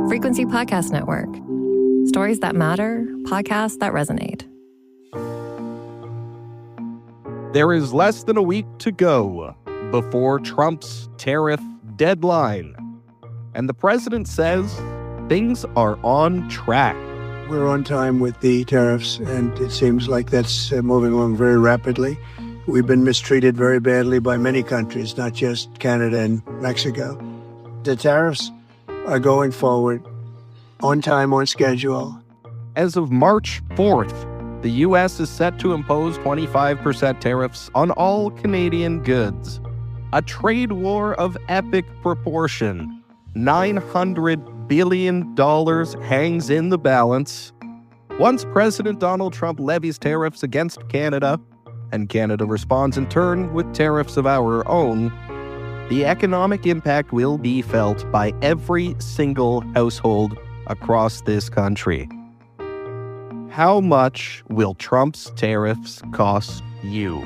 Frequency Podcast Network. Stories that matter, podcasts that resonate. There is less than a week to go before Trump's tariff deadline. And the president says things are on track. We're on time with the tariffs, and it seems like that's moving along very rapidly. We've been mistreated very badly by many countries, not just Canada and Mexico. The tariffs are going forward on time, on schedule. As of March 4th, the U.S. is set to impose 25% tariffs on all Canadian goods. A trade war of epic proportion. $900 billion hangs in the balance. Once President Donald Trump levies tariffs against Canada, and Canada responds in turn with tariffs of our own, the economic impact will be felt by every single household across this country. How much will Trump's tariffs cost you?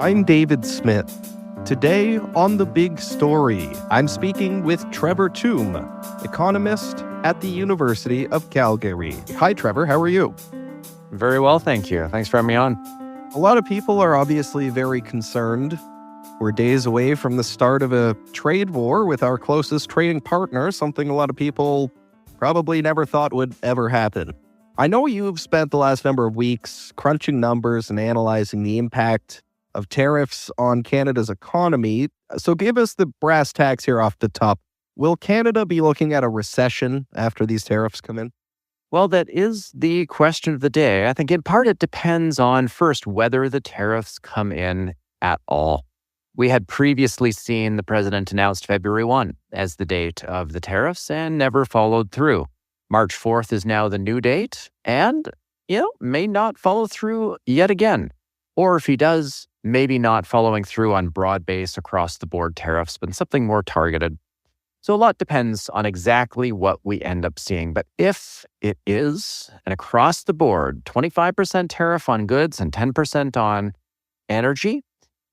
I'm David Smith. Today on The Big Story, I'm speaking with Trevor Tombe, economist at the University of Calgary. Hi, Trevor. How are you? Very well, thank you. Thanks for having me on. A lot of people are obviously very concerned. We're days away from the start of a trade war with our closest trading partner, something a lot of people probably never thought would ever happen. I know you've spent the last number of weeks crunching numbers and analyzing the impact of tariffs on Canada's economy. So give us the brass tacks here off the top. Will Canada be looking at a recession after these tariffs come in? Well, that is the question of the day. I think in part it depends on, first, whether the tariffs come in at all. We had previously seen the president announced February 1 as the date of the tariffs and never followed through. March 4th is now the new date and, may not follow through yet again. Or if he does, maybe not following through on broad base across the board tariffs, but something more targeted. So a lot depends on exactly what we end up seeing. But if it is an across the board 25% tariff on goods and 10% on energy,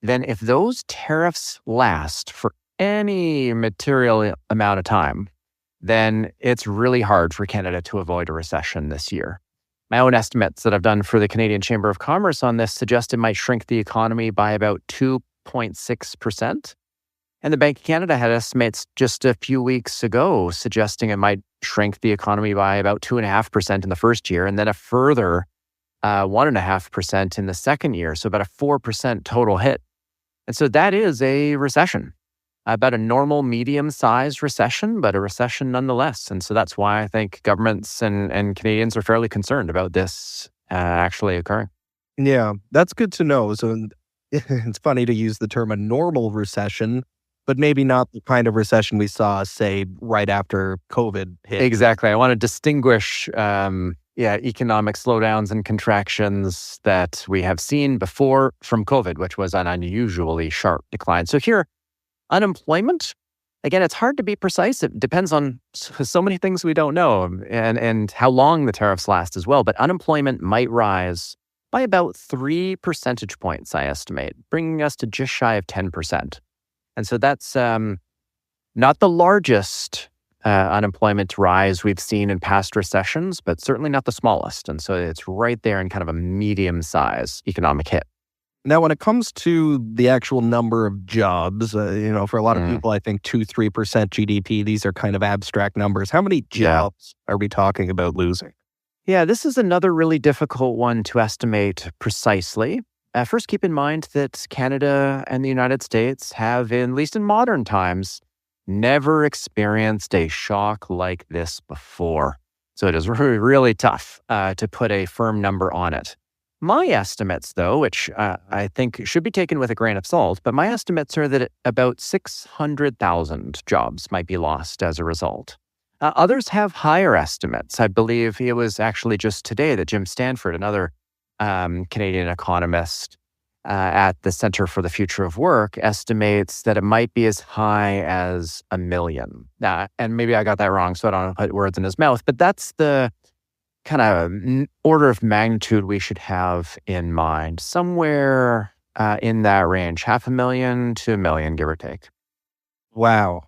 then if those tariffs last for any material amount of time, then it's really hard for Canada to avoid a recession this year. My own estimates that I've done for the Canadian Chamber of Commerce on this suggest it might shrink the economy by about 2.6%. And the Bank of Canada had estimates just a few weeks ago suggesting it might shrink the economy by about 2.5% in the first year, and then a further 1.5% in the second year, so about a 4% total hit. And so that is a recession, about a normal medium-sized recession, but a recession nonetheless. And so that's why I think governments and Canadians are fairly concerned about this actually occurring. Yeah, that's good to know. So it's funny to use the term a normal recession, but maybe not the kind of recession we saw, say, right after COVID hit. Exactly. I want to distinguish economic slowdowns and contractions that we have seen before from COVID, which was an unusually sharp decline. So here, unemployment, again, it's hard to be precise. It depends on so many things we don't know and how long the tariffs last as well. But unemployment might rise by about 3 percentage points, I estimate, bringing us to just shy of 10%. And so that's not the largest unemployment rise we've seen in past recessions, but certainly not the smallest. And so it's right there in kind of a medium-sized economic hit. Now, when it comes to the actual number of jobs, for a lot of people, I think 2-3% GDP, these are kind of abstract numbers. How many jobs are we talking about losing? Yeah, this is another really difficult one to estimate precisely. First, keep in mind that Canada and the United States have, at least in modern times, never experienced a shock like this before. So it is really, really tough to put a firm number on it. My estimates, though, which I think should be taken with a grain of salt, but my estimates are that about 600,000 jobs might be lost as a result. Others have higher estimates. I believe it was actually just today that Jim Stanford, another Canadian economist at the Center for the Future of Work, estimates that it might be as high as 1 million. And maybe I got that wrong, so I don't put words in his mouth, but that's the kind of order of magnitude we should have in mind. Somewhere in that range, 500,000 to 1 million, give or take. Wow.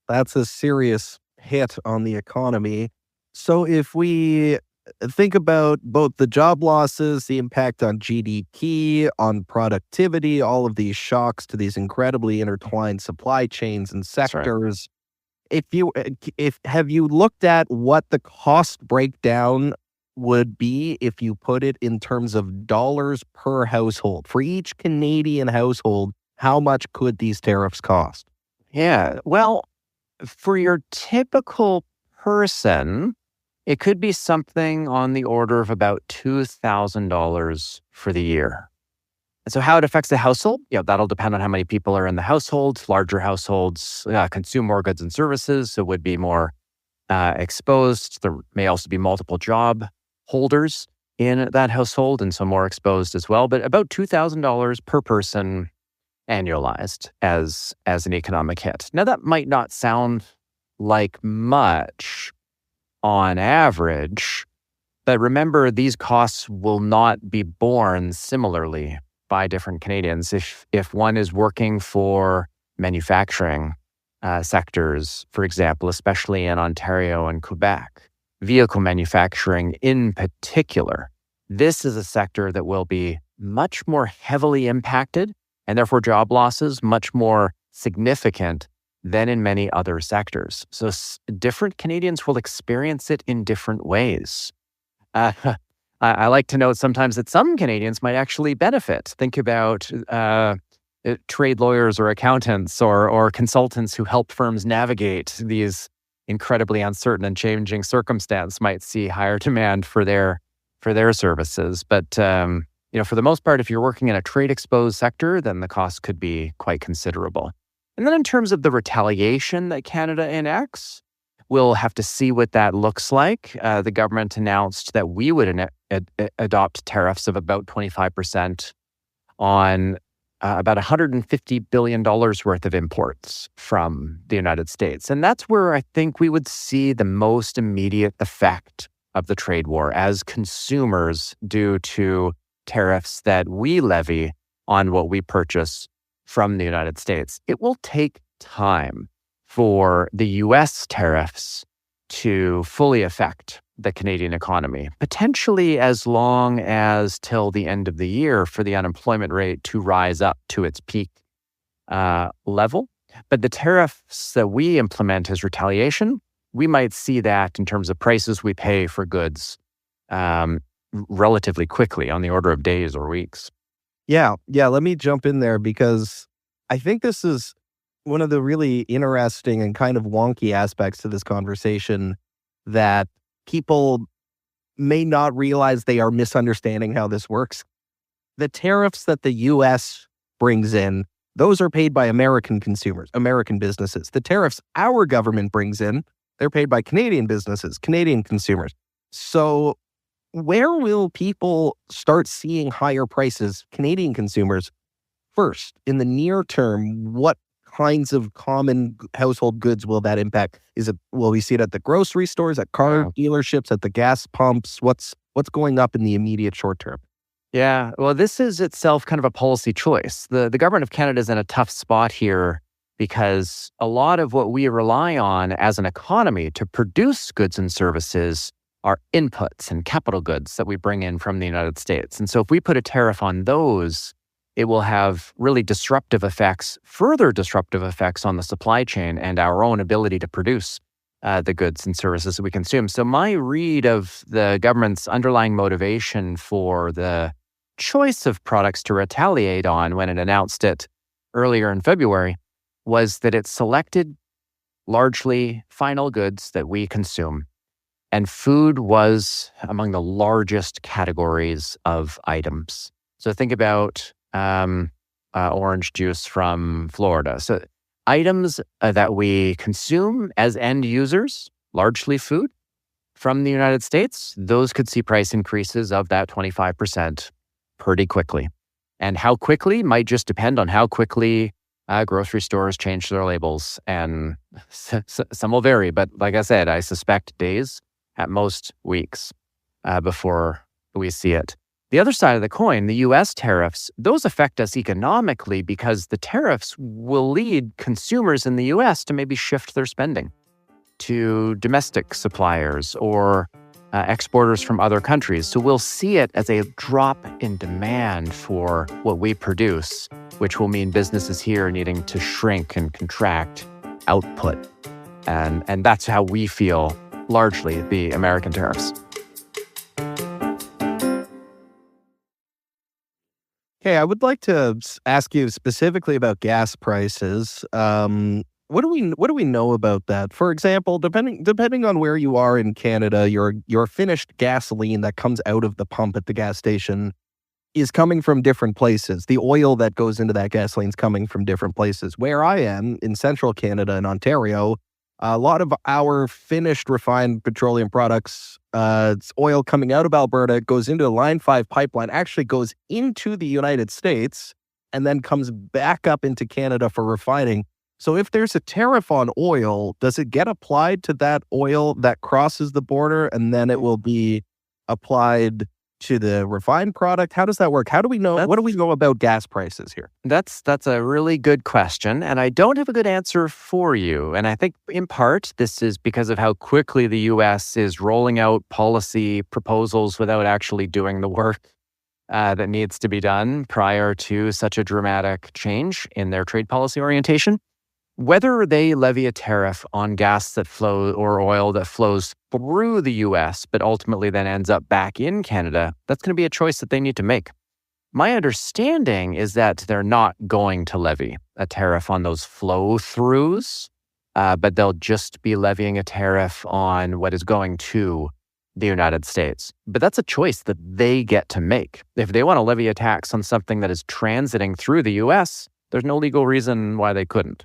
That's a serious hit on the economy. So if we think about both the job losses, the impact on GDP, on productivity, all of these shocks to these incredibly intertwined supply chains and That's right. sectors, if have you looked at what the cost breakdown would be if you put it in terms of dollars per household? For each Canadian household, how much could these tariffs cost? Yeah. Well, for your typical person, it could be something on the order of about $2,000 for the year. And so how it affects the household, that'll depend on how many people are in the household. Larger households consume more goods and services, so would be more exposed. There may also be multiple job holders in that household, and so more exposed as well. But about $2,000 per person annualized as an economic hit. Now, that might not sound like much on average, but remember, these costs will not be borne similarly by different Canadians. If one is working for manufacturing sectors, for example, especially in Ontario and Quebec, vehicle manufacturing in particular, this is a sector that will be much more heavily impacted, and therefore job losses much more significant than in many other sectors. So different Canadians will experience it in different ways. I like to note sometimes that some Canadians might actually benefit. Think about trade lawyers or accountants or consultants who help firms navigate these incredibly uncertain and changing circumstances might see higher demand for their services. But for the most part, if you're working in a trade-exposed sector, then the cost could be quite considerable. And then in terms of the retaliation that Canada enacts, we'll have to see what that looks like. The government announced that we would adopt tariffs of about 25% on about $150 billion worth of imports from the United States. And that's where I think we would see the most immediate effect of the trade war as consumers due to tariffs that we levy on what we purchase from the United States. It will take time for the U.S. tariffs to fully affect the Canadian economy, potentially as long as till the end of the year for the unemployment rate to rise up to its peak level. But the tariffs that we implement as retaliation, we might see that in terms of prices we pay for goods relatively quickly, on the order of days or weeks. Yeah, let me jump in there because I think this is one of the really interesting and kind of wonky aspects to this conversation that people may not realize they are misunderstanding how this works. The tariffs that the U.S. brings in, those are paid by American consumers, American businesses. The tariffs our government brings in, they're paid by Canadian businesses, Canadian consumers. So where will people start seeing higher prices, Canadian consumers, first? In the near term, what kinds of common household goods will that impact? Will we see it at the grocery stores, at car dealerships, at the gas pumps? What's going up in the immediate short term? Yeah, well, this is itself kind of a policy choice. The government of Canada is in a tough spot here because a lot of what we rely on as an economy to produce goods and services are inputs and capital goods that we bring in from the United States. And so if we put a tariff on those, it will have really further disruptive effects on the supply chain and our own ability to produce the goods and services that we consume. So my read of the government's underlying motivation for the choice of products to retaliate on when it announced it earlier in February was that it selected largely final goods that we consume. And food was among the largest categories of items. So think about orange juice from Florida. So items that we consume as end users, largely food, from the United States, those could see price increases of that 25% pretty quickly. And how quickly might just depend on how quickly grocery stores change their labels. And some will vary, but like I said, I suspect days, at most weeks, before we see it. The other side of the coin, the U.S. tariffs, those affect us economically because the tariffs will lead consumers in the U.S. to maybe shift their spending to domestic suppliers or exporters from other countries. So we'll see it as a drop in demand for what we produce, which will mean businesses here needing to shrink and contract output. And that's how we feel largely the American tariffs. Okay, I would like to ask you specifically about gas prices. What do we know about that? For example, depending on where you are in Canada, your finished gasoline that comes out of the pump at the gas station is coming from different places. The oil that goes into that gasoline is coming from different places. Where I am in central Canada in Ontario, a lot of our finished refined petroleum products, it's oil coming out of Alberta, goes into a Line 5 pipeline, actually goes into the United States, and then comes back up into Canada for refining. So if there's a tariff on oil, does it get applied to that oil that crosses the border, and then it will be applied to the refined product? How does that work? How do we know? What do we know about gas prices here? That's a really good question, and I don't have a good answer for you. And I think in part this is because of how quickly the U.S. is rolling out policy proposals without actually doing the work that needs to be done prior to such a dramatic change in their trade policy orientation. Whether they levy a tariff on gas that flows or oil that flows through the U.S., but ultimately then ends up back in Canada, that's going to be a choice that they need to make. My understanding is that they're not going to levy a tariff on those flow-throughs, but they'll just be levying a tariff on what is going to the United States. But that's a choice that they get to make. If they want to levy a tax on something that is transiting through the U.S., there's no legal reason why they couldn't.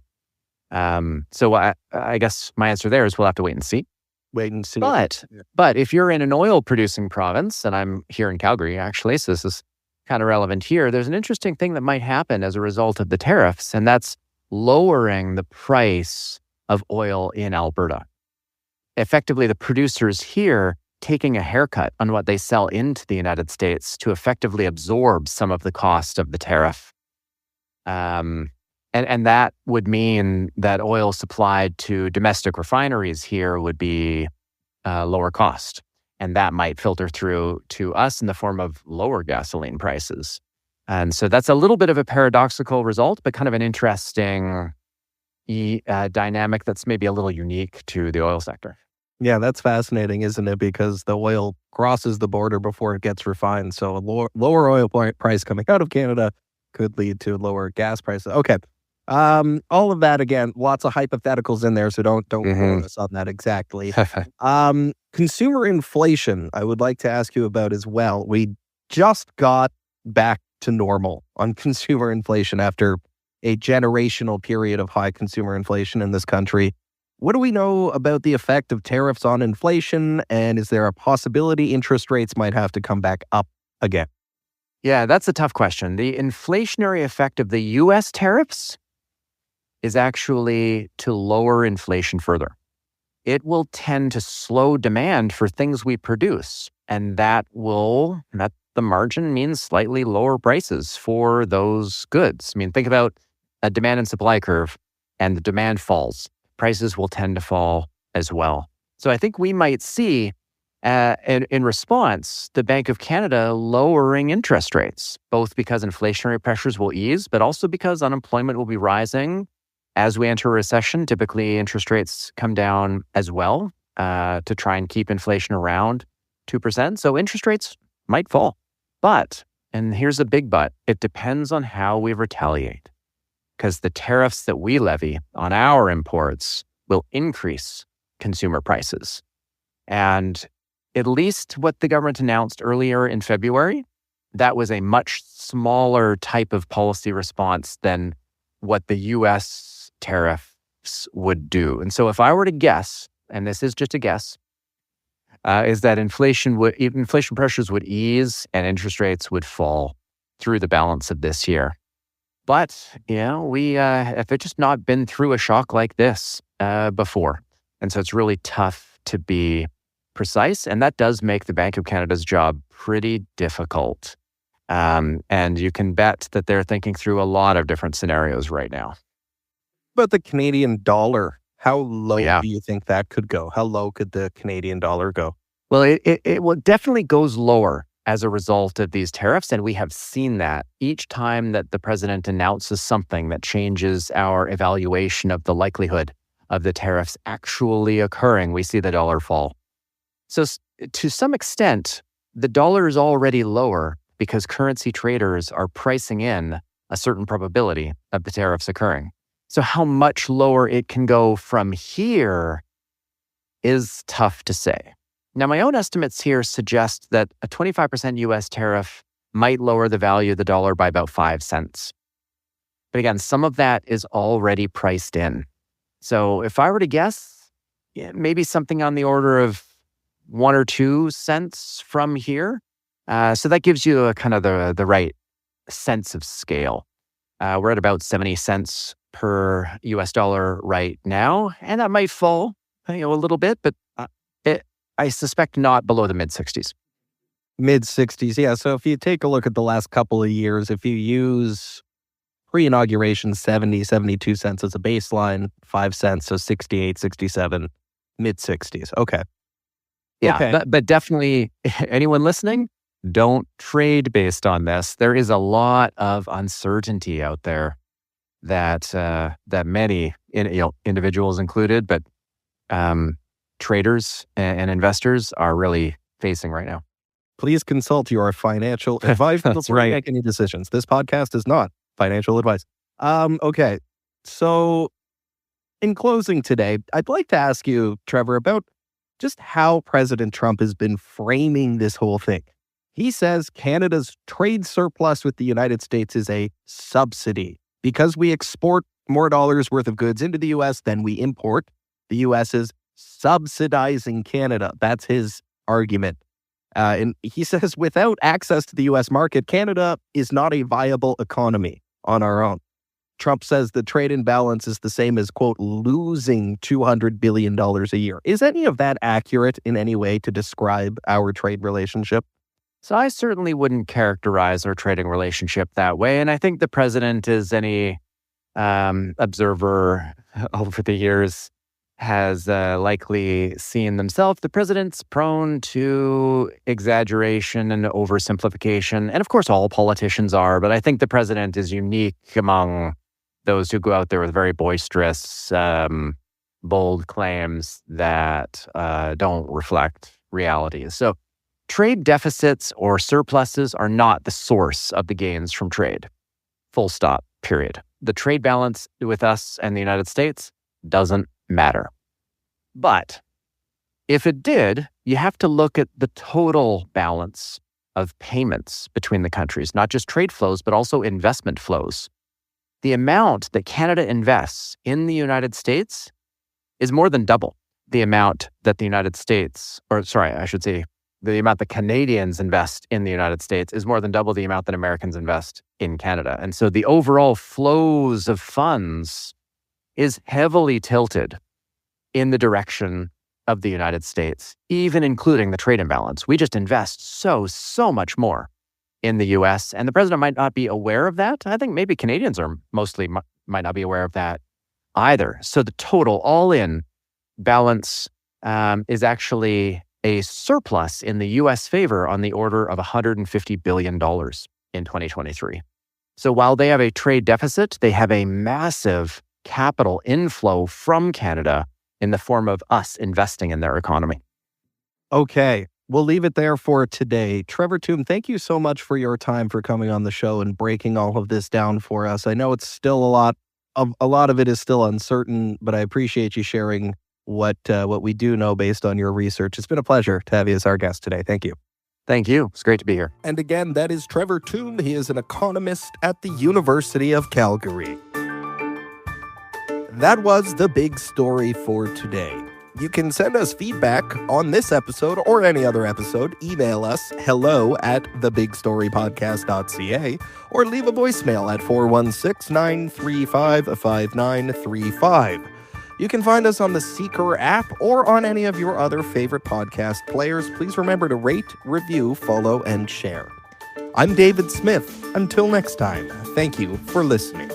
So I guess my answer there is we'll have to wait and see. But if you're in an oil-producing province, and I'm here in Calgary, actually, so this is kind of relevant here, there's an interesting thing that might happen as a result of the tariffs, and that's lowering the price of oil in Alberta. Effectively, the producers here taking a haircut on what they sell into the United States to effectively absorb some of the cost of the tariff. And that would mean that oil supplied to domestic refineries here would be lower cost. And that might filter through to us in the form of lower gasoline prices. And so that's a little bit of a paradoxical result, but kind of an interesting dynamic that's maybe a little unique to the oil sector. Yeah, that's fascinating, isn't it? Because the oil crosses the border before it gets refined. So a lower oil price coming out of Canada could lead to lower gas prices. Okay. All of that, again, lots of hypotheticals in there, so don't quote us on that exactly. Consumer inflation, I would like to ask you about as well. We just got back to normal on consumer inflation after a generational period of high consumer inflation in this country. What do we know about the effect of tariffs on inflation, and is there a possibility interest rates might have to come back up again? Yeah, that's a tough question. The inflationary effect of the U.S. tariffs is actually to lower inflation further. It will tend to slow demand for things we produce, and that the margin means slightly lower prices for those goods. I mean, think about a demand and supply curve, and the demand falls. Prices will tend to fall as well. So I think we might see, in response, the Bank of Canada lowering interest rates, both because inflationary pressures will ease, but also because unemployment will be rising. As we enter a recession, typically interest rates come down as well to try and keep inflation around 2%. So interest rates might fall. But, and here's a big but, it depends on how we retaliate. Because the tariffs that we levy on our imports will increase consumer prices. And at least what the government announced earlier in February, that was a much smaller type of policy response than what the U.S. tariffs would do. And so if I were to guess, and this is just a guess, is that inflation pressures would ease and interest rates would fall through the balance of this year. But, we have just not been through a shock like this before. And so it's really tough to be precise. And that does make the Bank of Canada's job pretty difficult And you can bet that they're thinking through a lot of different scenarios right now. But the Canadian dollar, how low Yeah. do you think that could go? How low could the Canadian dollar go? Well, it definitely goes lower as a result of these tariffs. And we have seen that each time that the president announces something that changes our evaluation of the likelihood of the tariffs actually occurring, we see the dollar fall. So to some extent, the dollar is already lower because currency traders are pricing in a certain probability of the tariffs occurring. So how much lower it can go from here is tough to say. Now, my own estimates here suggest that a 25% US tariff might lower the value of the dollar by about 5 cents. But again, some of that is already priced in. So if I were to guess, maybe something on the order of 1 or 2 cents from here. So that gives you a kind of the right sense of scale. We're at about 70 cents per US dollar right now, and that might fall a little bit, but I suspect not below the mid-60s. Mid-60s, yeah. So if you take a look at the last couple of years, if you use pre-inauguration 70, 72 cents as a baseline, 5 cents, so 68, 67, mid-60s. Okay. Yeah, Okay. but definitely, anyone listening, don't trade based on this. There is a lot of uncertainty out there that many individuals included, but traders and investors are really facing right now. Please consult your financial advisor That's before right. you make any decisions. This podcast is not financial advice. Okay. So in closing today, I'd like to ask you, Trevor, about just how President Trump has been framing this whole thing. He says Canada's trade surplus with the United States is a subsidy. Because we export more dollars worth of goods into the U.S. than we import, the U.S. is subsidizing Canada. That's his argument. And he says without access to the U.S. market, Canada is not a viable economy on our own. Trump says the trade imbalance is the same as, quote, losing $200 billion a year. Is any of that accurate in any way to describe our trade relationship? So I certainly wouldn't characterize our trading relationship that way. And I think the president, as any observer over the years, has likely seen themselves. The president's prone to exaggeration and oversimplification. And of course, all politicians are. But I think the president is unique among those who go out there with very boisterous, bold claims that don't reflect reality. So trade deficits or surpluses are not the source of the gains from trade. Full stop, period. The trade balance with us and the United States doesn't matter. But if it did, you have to look at the total balance of payments between the countries, not just trade flows, but also investment flows. The amount that Canada invests in the United States is more than double the amount that the United States, the amount that Canadians invest in the United States is more than double the amount that Americans invest in Canada. And so the overall flows of funds is heavily tilted in the direction of the United States, even including the trade imbalance. We just invest so much more in the US, and the president might not be aware of that. I think maybe Canadians are mostly might not be aware of that either. So the total all-in balance is actually a surplus in the U.S. favor on the order of $150 billion in 2023. So while they have a trade deficit, they have a massive capital inflow from Canada in the form of us investing in their economy. Okay, we'll leave it there for today. Trevor Tombe, thank you so much for your time, for coming on the show and breaking all of this down for us. I know it's still a lot of it is still uncertain, but I appreciate you sharing what we do know based on your research. It's been a pleasure to have you as our guest today. Thank you. Thank you. It's great to be here. And again, that is Trevor Tombe. He is an economist at the University of Calgary. That was the big story for today. You can send us feedback on this episode or any other episode. Email us hello@thebigstorypodcast.ca or leave a voicemail at 416-935-5935. You can find us on the Seeker app or on any of your other favorite podcast players. Please remember to rate, review, follow, and share. I'm David Smith. Until next time, thank you for listening.